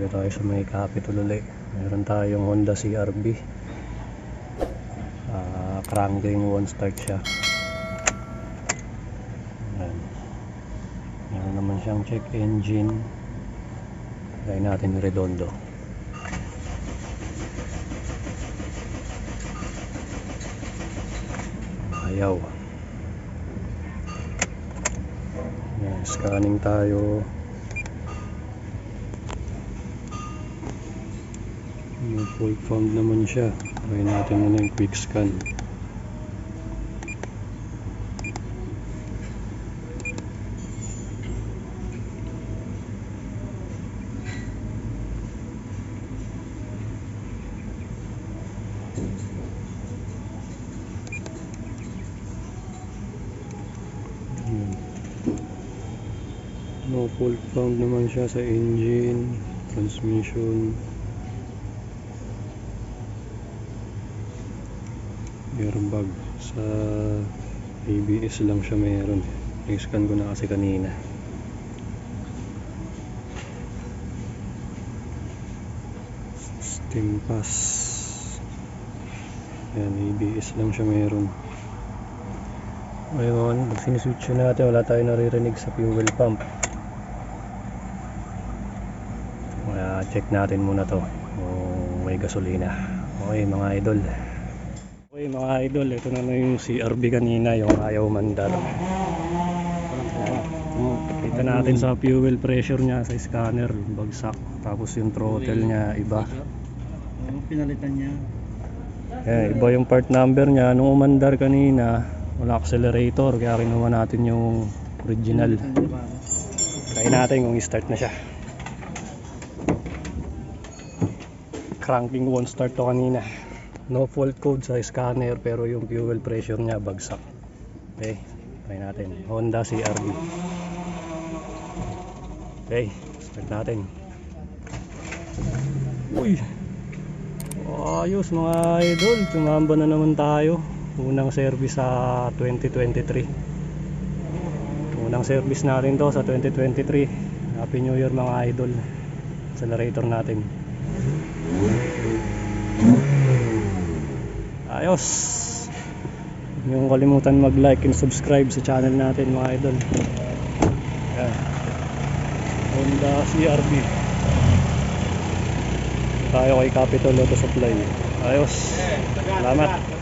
dito tayo sa may Capitol ulit. Meron tayong Honda CR-V, cranking 1 start siya. Ayan. Meron naman siyang check engine. Try natin redondo. Ayaw. Ayan, scanning tayo. May full found naman siya. Try natin muna yung quick scan. No fault found naman siya sa engine, transmission, airbag. Sa ABS lang siya meron. I-scan ko na kasi kanina. Steam pass. Ayan, ABS lang siya meron. Ngayon, pag siniswitch natin, wala tayo naririnig sa fuel pump. Check natin muna to kung may gasolina. Okay mga idol. Okay mga idol, ito na yung CR-V kanina, yung ayaw mandar. Kita natin sa fuel pressure niya sa scanner, bagsak. Tapos yung throttle niya iba. Pinalitan niya. Iba yung part number niya. Nung umandar kanina, wala accelerator, kaya kinuha natin yung original. Try natin kung i-start na siya. Cranking 1 start to kanina. No fault code sa scanner, pero yung fuel pressure niya bagsak. Okay, try natin. Honda CR-V. Okay, start natin. Uy, ayos mga idol, tumamba na naman tayo. Unang service sa 2023. Unang service natin to sa 2023. Happy New Year mga idol. Accelerator natin. Ayos. Huwag niyong kalimutan mag-like and subscribe sa channel natin mga idol. Ayan. Honda CR-V. Tayo kay Capitol Auto Supply. Ayos. Salamat.